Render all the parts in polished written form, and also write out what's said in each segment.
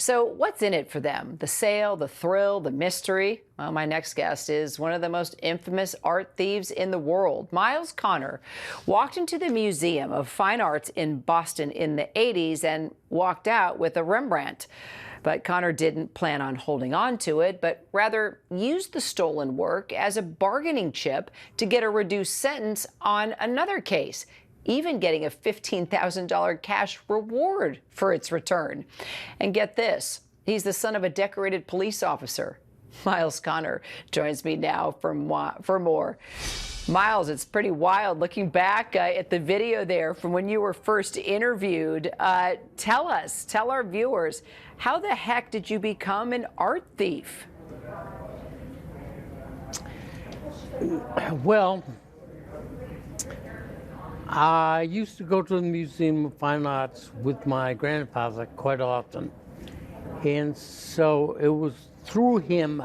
So what's in it for them? The sale, the thrill, the mystery? Well, my next guest is one of the most infamous art thieves in the world. Myles Connor walked into the Museum of Fine Arts in Boston in the 80s and walked out with a Rembrandt. But Connor didn't plan on holding on to it, but rather used the stolen work as a bargaining chip to get a reduced sentence on another case, even getting a $15,000 cash reward for its return. And get this, he's the son of a decorated police officer. Myles Connor joins me now for more. Myles, it's pretty wild looking back at the video there from when you were first interviewed. Tell our viewers, how the heck did you become an art thief? Well, I used to go to the Museum of Fine Arts with my grandfather quite often. And so it was through him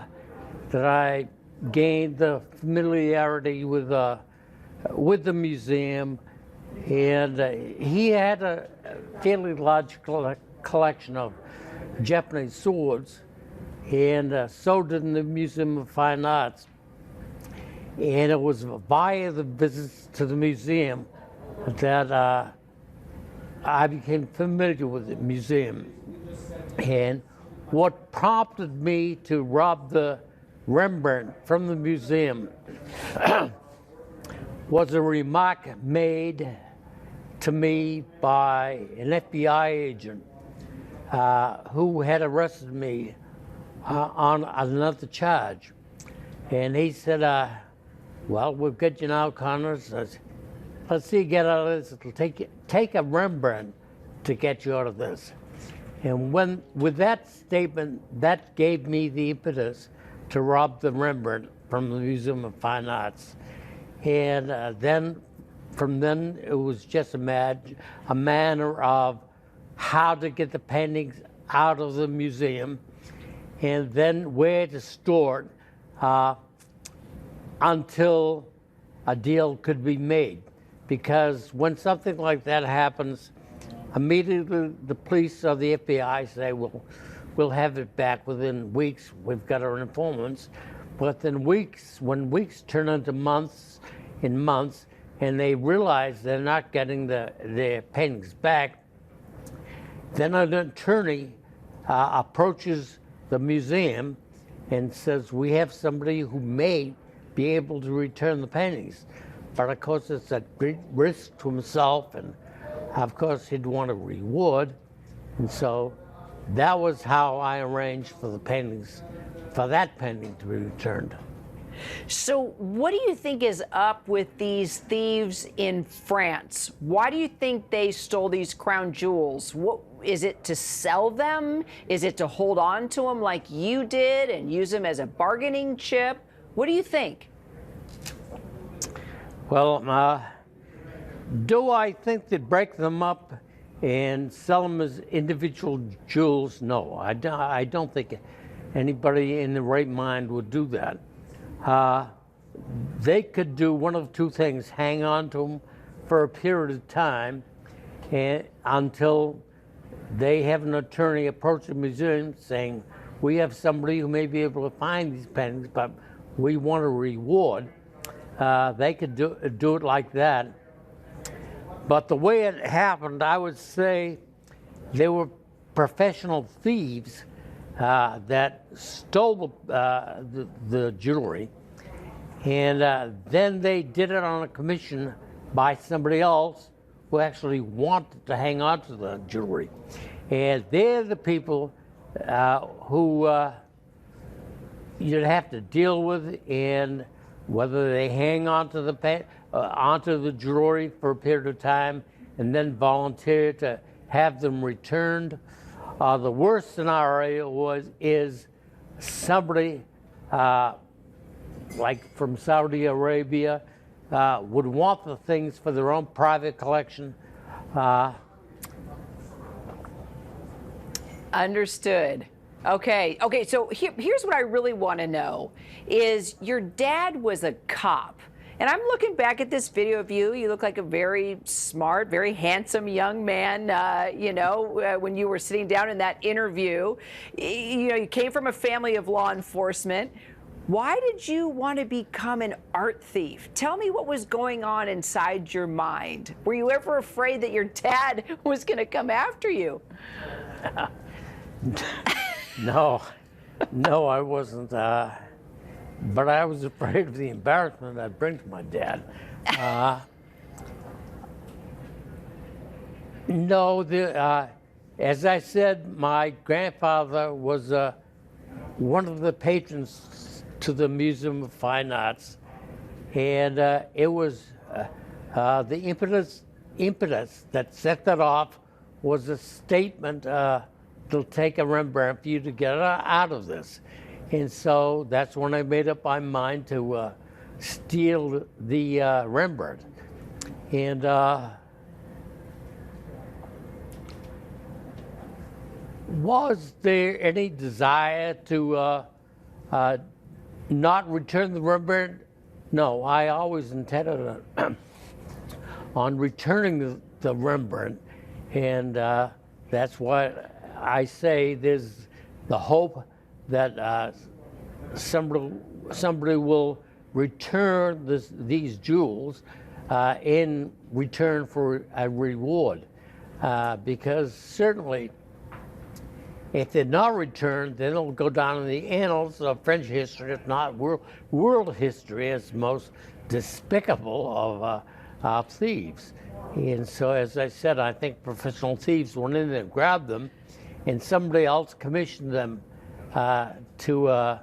that I gained the familiarity with the museum. And he had a fairly large collection of Japanese swords, and so did the Museum of Fine Arts. And it was via the visits to the museum that I became familiar with the museum. And what prompted me to rob the Rembrandt from the museum was a remark made to me by an FBI agent who had arrested me on another charge. And he said, well, we've got you now, Connor. Let's see you get out of this. It'll take a Rembrandt to get you out of this. And with that statement, that gave me the impetus to rob the Rembrandt from the Museum of Fine Arts. And from then, it was just a manner of how to get the paintings out of the museum, and then where to store it until a deal could be made. Because when something like that happens, immediately the police or the FBI say, well, we'll have it back within weeks. We've got our informants. But then when weeks turn into months and months, and they realize they're not getting their paintings back, then an attorney approaches the museum and says, we have somebody who may be able to return the paintings. But of course, it's at great risk to himself, and of course, he'd want a reward. And so that was how I arranged for the paintings, for that painting to be returned. So what do you think is up with these thieves in France? Why do you think they stole these crown jewels? What, is it to sell them? Is it to hold on to them like you did and use them as a bargaining chip? What do you think? Well, do I think they'd break them up and sell them as individual jewels? No, I don't think anybody in the right mind would do that. They could do one of two things: hang on to them for a period of time until they have an attorney approach the museum saying, we have somebody who may be able to find these paintings, but we want a reward. They could do it like that. But the way it happened, I would say they were professional thieves that stole the jewelry, and then they did it on a commission by somebody else who actually wanted to hang on to the jewelry. And they're the people who you'd have to deal with, and whether they hang on to onto the jewelry for a period of time and then volunteer to have them returned. The worst scenario is somebody like from Saudi Arabia would want the things for their own private collection. Understood. Okay, so here's what I really want to know is your dad was a cop. And I'm looking back at this video of you. You look like a very smart, very handsome young man. When you were sitting down in that interview, you came from a family of law enforcement. Why did you want to become an art thief? Tell me what was going on inside your mind. Were you ever afraid that your dad was going to come after you? No, I wasn't. But I was afraid of the embarrassment I'd bring to my dad. As I said, my grandfather was one of the patrons to the Museum of Fine Arts, and it was the impetus that set that off was a statement, it'll take a Rembrandt for you to get out of this. And so that's when I made up my mind to steal the Rembrandt. And was there any desire to not return the Rembrandt? No, I always intended on returning the Rembrandt. And that's why I say there's the hope that somebody will return these jewels in return for a reward. Because certainly, if they're not returned, then it'll go down in the annals of French history, if not world history, as most despicable of thieves. And so, as I said, I think professional thieves went in there and grabbed them, and somebody else commissioned them to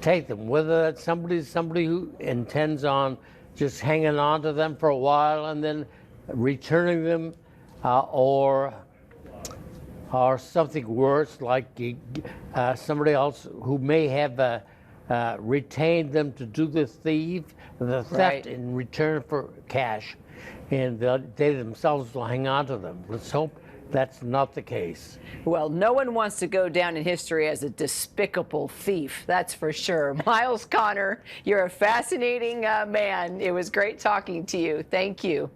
take them, whether that's somebody who intends on just hanging on to them for a while and then returning them, or something worse, like somebody else who may have retained them to do the theft right, in return for cash, and they themselves will hang on to them. Let's hope that's not the case. Well, no one wants to go down in history as a despicable thief, that's for sure. Myles Connor, you're a fascinating man. It was great talking to you. Thank you.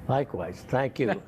Likewise. Thank you.